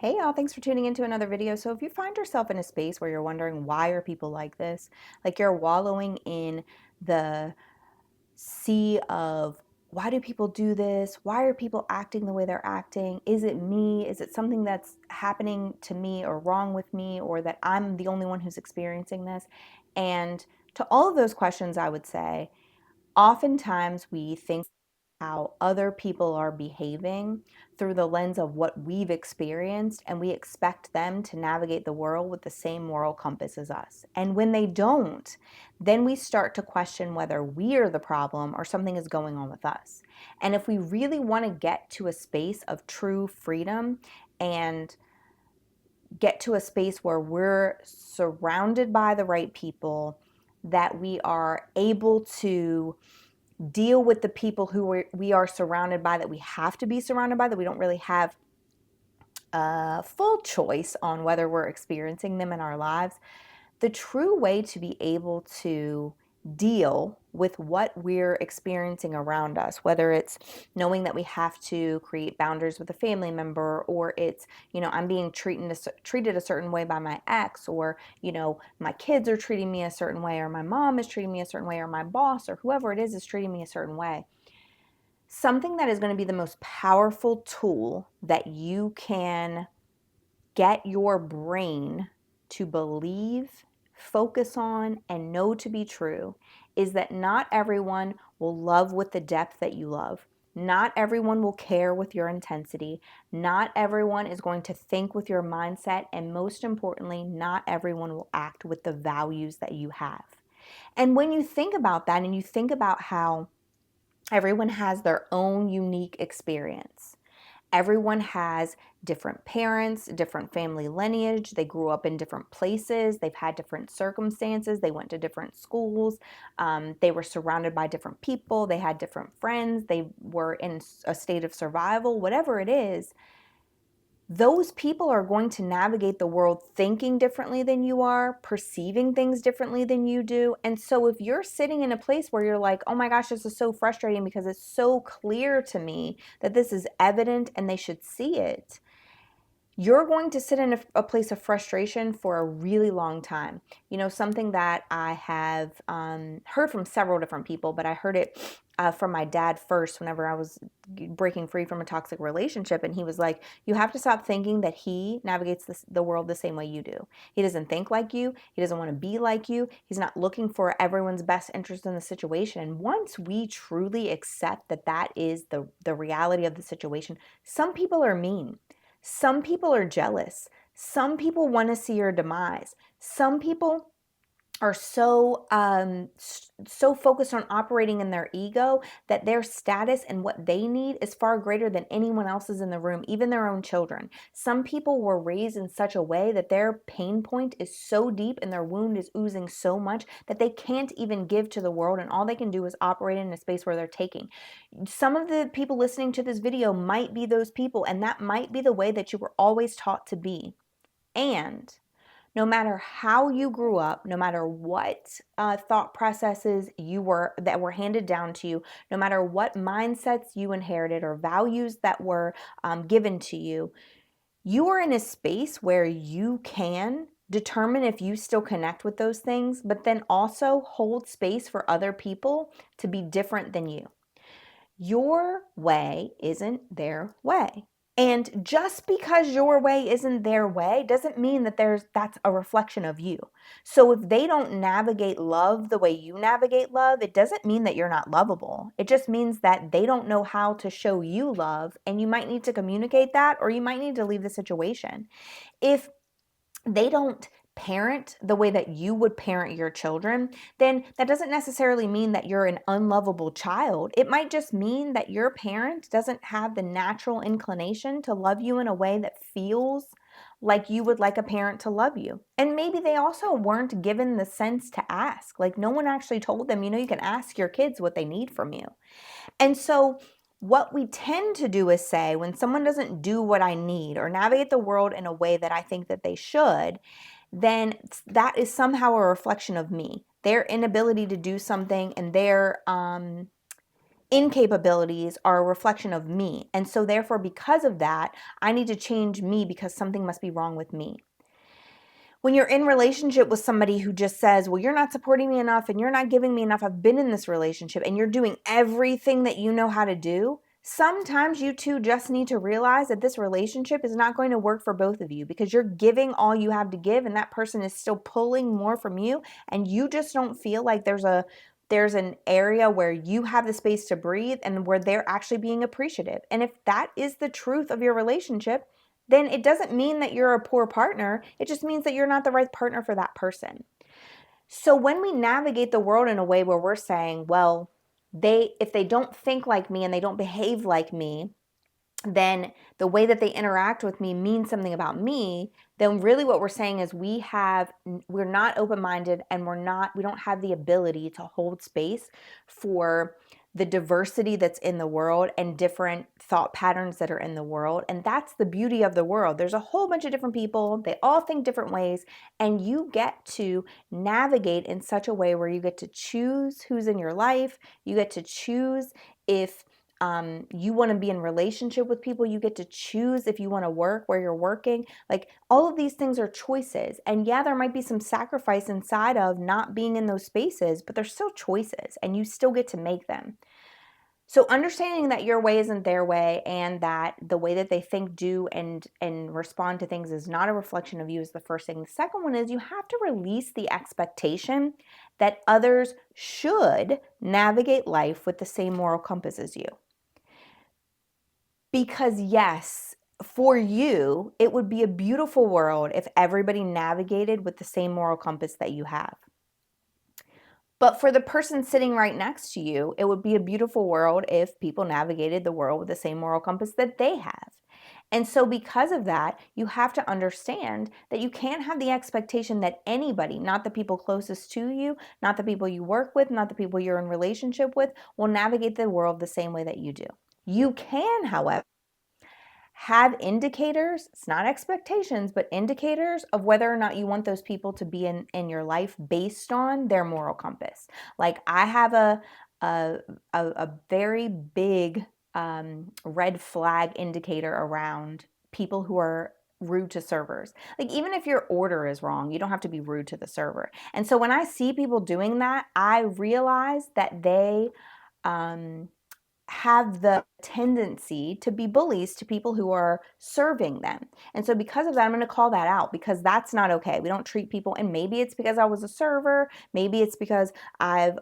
Hey y'all, thanks for tuning into another video. So if you find yourself in a space where you're wondering why are people like this, like you're wallowing in the sea of why do people do this? Why are people acting the way they're acting? Is it me? Is it something that's happening to me or wrong with me, or that I'm the only one who's experiencing this? And to all of those questions, I would say oftentimes we think how other people are behaving through the lens of what we've experienced, and we expect them to navigate the world with the same moral compass as us. And when they don't, then we start to question whether we are the problem or something is going on with us. And if we really want to get to a space of true freedom and get to a space where we're surrounded by the right people, that we are able to deal with the people who we are surrounded by, that we have to be surrounded by, that we don't really have a full choice on whether we're experiencing them in our lives. The true way to be able to deal with what we're experiencing around us, whether it's knowing that we have to create boundaries with a family member, or it's, I'm being treated a certain way by my ex, or, my kids are treating me a certain way, or my mom is treating me a certain way, or my boss, or whoever it is treating me a certain way. Something that is going to be the most powerful tool that you can get your brain to believe, focus on, and know to be true is that not everyone will love with the depth that you love. Not everyone will care with your intensity. Not everyone is going to think with your mindset. And most importantly, not everyone will act with the values that you have. And when you think about that, and you think about how everyone has their own unique experience, everyone has different parents, different family lineage. They grew up in different places. They've had different circumstances. They went to different schools. They were surrounded by different people. They had different friends. They were in a state of survival. Whatever it is, those people are going to navigate the world thinking differently than you are, perceiving things differently than you do. And so if you're sitting in a place where you're like, oh my gosh, this is so frustrating because it's so clear to me that this is evident and they should see it, you're going to sit in a place of frustration for a really long time. Something that I have heard from several different people, but I heard it from my dad first whenever I was breaking free from a toxic relationship. And he was like, you have to stop thinking that he navigates the world the same way you do. He doesn't think like you. He doesn't want to be like you. He's not looking for everyone's best interest in the situation. And once we truly accept that that is the reality of the situation, some people are mean. Some people are jealous. Some people want to see your demise. Some people are so focused on operating in their ego that their status and what they need is far greater than anyone else's in the room, even their own children. Some people were raised in such a way that their pain point is so deep and their wound is oozing so much that they can't even give to the world, and all they can do is operate in a space where they're taking. Some of the people listening to this video might be those people, and that might be the way that you were always taught to be. And no matter how you grew up, no matter what thought processes that were handed down to you, no matter what mindsets you inherited or values that were given to you, you are in a space where you can determine if you still connect with those things, but then also hold space for other people to be different than you. Your way isn't their way. And just because your way isn't their way doesn't mean that that's a reflection of you. So if they don't navigate love the way you navigate love, it doesn't mean that you're not lovable. It just means that they don't know how to show you love, and you might need to communicate that, or you might need to leave the situation. If they don't parent the way that you would parent your children, then that doesn't necessarily mean that you're an unlovable child. It might just mean that your parent doesn't have the natural inclination to love you in a way that feels like you would like a parent to love you. And maybe they also weren't given the sense to ask. Like, no one actually told them, you can ask your kids what they need from you. And so what we tend to do is say, when someone doesn't do what I need or navigate the world in a way that I think that they should, then that is somehow a reflection of me, their inability to do something, and their incapabilities are a reflection of me. And so therefore, because of that, I need to change me because something must be wrong with me. When you're in relationship with somebody who just says, well, you're not supporting me enough and you're not giving me enough, I've been in this relationship, and you're doing everything that you know how to do, sometimes you two just need to realize that this relationship is not going to work for both of you because you're giving all you have to give and that person is still pulling more from you, and you just don't feel like there's an area where you have the space to breathe and where they're actually being appreciative. And if that is the truth of your relationship, then it doesn't mean that you're a poor partner. It just means that you're not the right partner for that person. So when we navigate the world in a way where we're saying, well, if they don't think like me and they don't behave like me, then the way that they interact with me means something about me, then really what we're saying is we're not open-minded, and we don't have the ability to hold space for the diversity that's in the world and different thought patterns that are in the world. And that's the beauty of the world. There's a whole bunch of different people. They all think different ways, and you get to navigate in such a way where you get to choose who's in your life. You get to choose if you want to be in relationship with people. You get to choose if you want to work where you're working. Like, all of these things are choices. And yeah, there might be some sacrifice inside of not being in those spaces, but they're still choices and you still get to make them. So understanding that your way isn't their way, and that the way that they think, do, and respond to things is not a reflection of you is the first thing. The second one is you have to release the expectation that others should navigate life with the same moral compass as you. Because yes, for you, it would be a beautiful world if everybody navigated with the same moral compass that you have. But for the person sitting right next to you, it would be a beautiful world if people navigated the world with the same moral compass that they have. And so because of that, you have to understand that you can't have the expectation that anybody, not the people closest to you, not the people you work with, not the people you're in relationship with, will navigate the world the same way that you do. You can, however, have indicators, it's not expectations, but indicators of whether or not you want those people to be in your life based on their moral compass. Like, I have a very big red flag indicator around people who are rude to servers. Like, even if your order is wrong, you don't have to be rude to the server. And so when I see people doing that, I realize that they have the tendency to be bullies to people who are serving them. And so because of that, I'm going to call that out, because that's not okay. We don't treat people, and maybe it's because I was a server, maybe it's because I've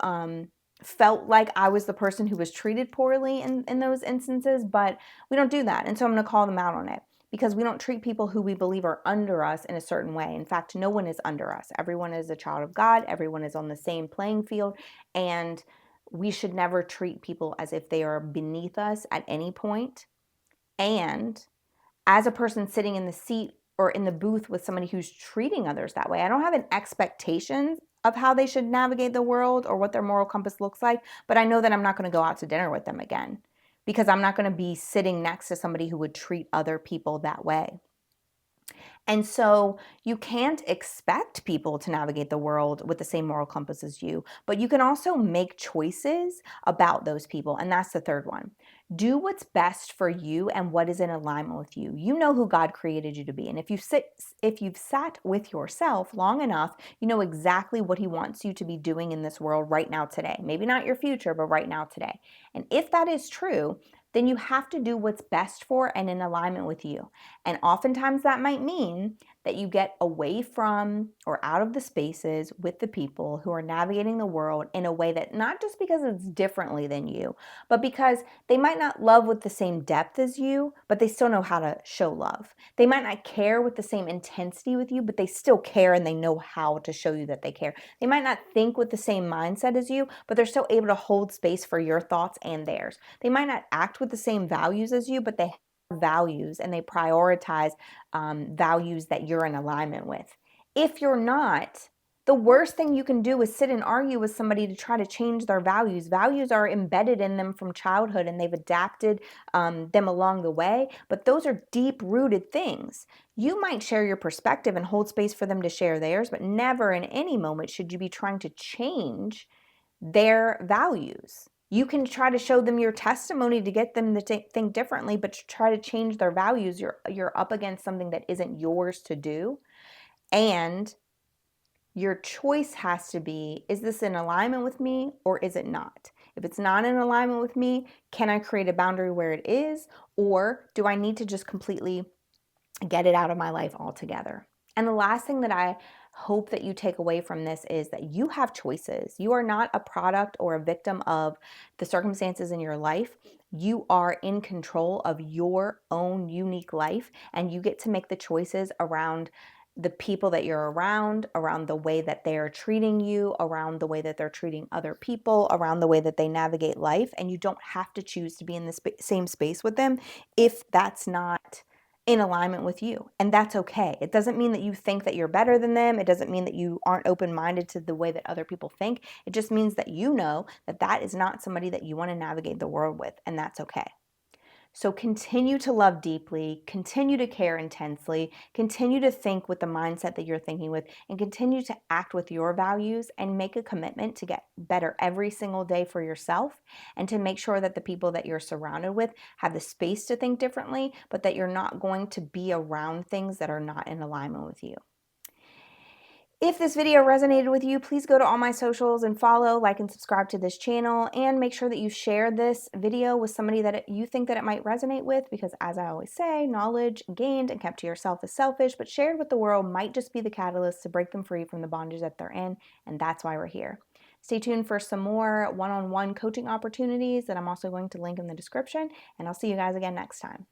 felt like I was the person who was treated poorly in those instances, but we don't do that. And so I'm going to call them out on it, because we don't treat people who we believe are under us in a certain way. In fact, no one is under us. Everyone is a child of God. Everyone is on the same playing field, and we should never treat people as if they are beneath us at any point. And as a person sitting in the seat or in the booth with somebody who's treating others that way, I don't have an expectation of how they should navigate the world or what their moral compass looks like, but I know that I'm not going to go out to dinner with them again, because I'm not going to be sitting next to somebody who would treat other people that way. And so you can't expect people to navigate the world with the same moral compass as you, but you can also make choices about those people. And that's the third one. Do what's best for you and what is in alignment with you. You know who God created you to be. And if you've sat with yourself long enough, you know exactly what He wants you to be doing in this world right now today. Maybe not your future, but right now today. And if that is true, then you have to do what's best for and in alignment with you. And oftentimes that might mean that you get away from or out of the spaces with the people who are navigating the world in a way that, not just because it's differently than you, but because they might not love with the same depth as you, but they still know how to show love. They might not care with the same intensity with you, but they still care and they know how to show you that they care. They might not think with the same mindset as you, but they're still able to hold space for your thoughts and theirs. They might not act with the same values as you, but they have values and they prioritize values that you're in alignment with. If you're not, the worst thing you can do is sit and argue with somebody to try to change their values. Values are embedded in them from childhood, and they've adapted them along the way, but those are deep-rooted things. You might share your perspective and hold space for them to share theirs, but never in any moment should you be trying to change their values. You can try to show them your testimony to get them to think differently, but to try to change their values, you're up against something that isn't yours to do. And your choice has to be, is this in alignment with me or is it not? If it's not in alignment with me, can I create a boundary where it is? Or do I need to just completely get it out of my life altogether? And the last thing that I hope that you take away from this is that you have choices. You are not a product or a victim of the circumstances in your life. You are in control of your own unique life, and you get to make the choices around the people that you're around the way that they are treating you, around the way that they're treating other people, around the way that they navigate life. And you don't have to choose to be in the same space with them if that's not in alignment with you. And that's okay. It doesn't mean that you think that you're better than them. It doesn't mean that you aren't open-minded to the way that other people think. It just means that you know that that is not somebody that you want to navigate the world with, and that's okay. So continue to love deeply, continue to care intensely, continue to think with the mindset that you're thinking with, and continue to act with your values and make a commitment to get better every single day for yourself and to make sure that the people that you're surrounded with have the space to think differently, but that you're not going to be around things that are not in alignment with you. If this video resonated with you, please go to all my socials and follow, like, and subscribe to this channel, and make sure that you share this video with somebody that you think that it might resonate with, because as I always say, knowledge gained and kept to yourself is selfish, but shared with the world might just be the catalyst to break them free from the bondage that they're in, and that's why we're here. Stay tuned for some more one-on-one coaching opportunities that I'm also going to link in the description, and I'll see you guys again next time.